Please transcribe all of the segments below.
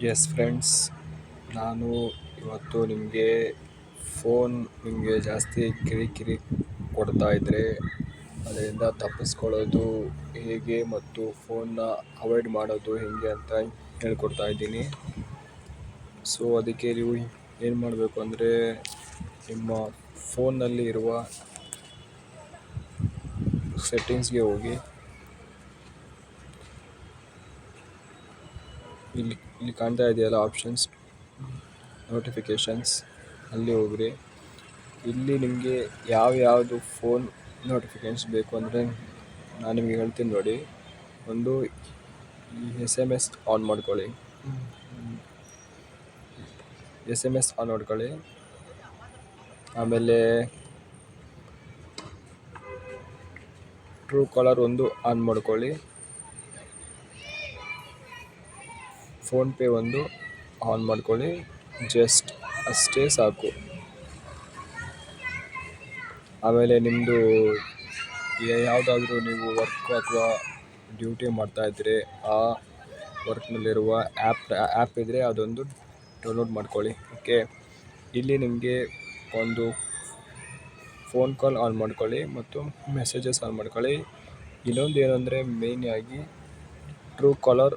S friends, ನಾನು ಇವತ್ತು ನಿಮಗೆ ಜಾಸ್ತಿ ಕಿರಿಕಿರಿ ಕೊಡ್ತಾ ಇದ್ದರೆ ಅದರಿಂದ ತಪ್ಪಿಸ್ಕೊಳ್ಳೋದು ಹೇಗೆ ಮತ್ತು ಫೋನ್ನ ಅವಾಯ್ಡ್ ಮಾಡೋದು ಹೇಗೆ ಅಂತ ಹೇಳ್ಕೊಡ್ತಾ ಇದ್ದೀನಿ. ಸೊ ಅದಕ್ಕೆ ನೀವು ಏನು ಮಾಡಬೇಕು ಅಂದರೆ, ನಿಮ್ಮ ಫೋನ್ನಲ್ಲಿ ಇರುವ ಸೆಟ್ಟಿಂಗ್ಸ್ಗೆ ಹೋಗಿ, ಇಲ್ಲಿ ಕಾಣ್ತಾ ಇದೆಯಲ್ಲ ಆಪ್ಷನ್ಸ್, ನೋಟಿಫಿಕೇಷನ್ಸ್, ಅಲ್ಲಿ ಹೋಗ್ರಿ. ಇಲ್ಲಿ ನಿಮಗೆ ಯಾವುದು ಫೋನ್ ನೋಟಿಫಿಕೇಷನ್ಸ್ ಬೇಕು ಅಂದರೆ ನಾನು ನಿಮಗೆ ಹೇಳ್ತೀನಿ ನೋಡಿ. ಒಂದು SMS ಆನ್ ಮಾಡ್ಕೊಳ್ಳಿ. SMS ಆನ್ ಮಾಡ್ಕೊಳ್ಳಿ. ಆಮೇಲೆ ಟ್ರೂ ಕಾಲರ್ ಒಂದು ಆನ್ ಮಾಡ್ಕೊಳ್ಳಿ. ಫೋನ್ಪೇ ಒಂದು ಆನ್ ಮಾಡ್ಕೊಳ್ಳಿ. ಜಸ್ಟ್ ಅಷ್ಟೇ ಸಾಕು. ಆಮೇಲೆ ನಿಮ್ಮದು ಯಾವುದಾದ್ರೂ ನೀವು ವರ್ಕ್ ಅಥವಾ ಡ್ಯೂಟಿ ಮಾಡ್ತಾಯಿದ್ರೆ ಆ ವರ್ಕ್ನಲ್ಲಿರುವ ಆ್ಯಪ್ ಇದ್ದರೆ ಅದೊಂದು ಡೌನ್ಲೋಡ್ ಮಾಡ್ಕೊಳ್ಳಿ. ಓಕೆ, ಇಲ್ಲಿ ನಿಮಗೆ ಒಂದು ಫೋನ್ ಕಾಲ್ ಆನ್ ಮಾಡ್ಕೊಳ್ಳಿ ಮತ್ತು ಮೆಸೇಜಸ್ ಆನ್ ಮಾಡ್ಕೊಳ್ಳಿ. ಇನ್ನೊಂದು ಏನಂದರೆ ಮೇಯ್ನಾಗಿ ಟ್ರೂ ಕಾಲರ್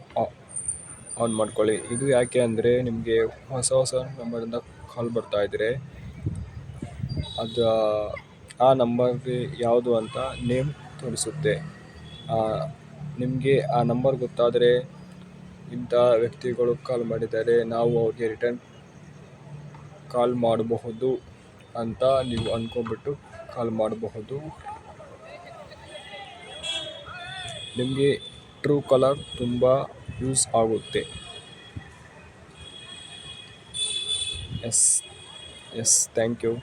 ಆನ್ ಮಾಡ್ಕೊಳ್ಳಿ. ಇದು ಯಾಕೆ ಅಂದರೆ ನಿಮಗೆ ಹೊಸ ನಂಬರಿಂದ ಕಾಲ್ ಬರ್ತಾಯಿದ್ರೆ ಅದು ಆ ನಂಬರ್ಗೆ ಯಾವುದು ಅಂತ ನೇಮ್ ತೋರಿಸುತ್ತೆ. ನಿಮಗೆ ಆ ನಂಬರ್ ಗೊತ್ತಾದರೆ ಇಂಥ ವ್ಯಕ್ತಿಗಳು ಕಾಲ್ ಮಾಡಿದ್ದಾರೆ, ನಾವು ಅವ್ರಿಗೆ ರಿಟರ್ನ್ ಕಾಲ್ ಮಾಡಬಹುದು ಅಂತ ನೀವು ಅಂದ್ಕೊಂಡ್ಬಿಟ್ಟು ಕಾಲ್ ಮಾಡಬಹುದು. ನಿಮಗೆ ಟ್ರೂ ಕಾಲರ್ ತುಂಬ ಯೂಸ್ ಆಗುತ್ತೆ. Yes thank you.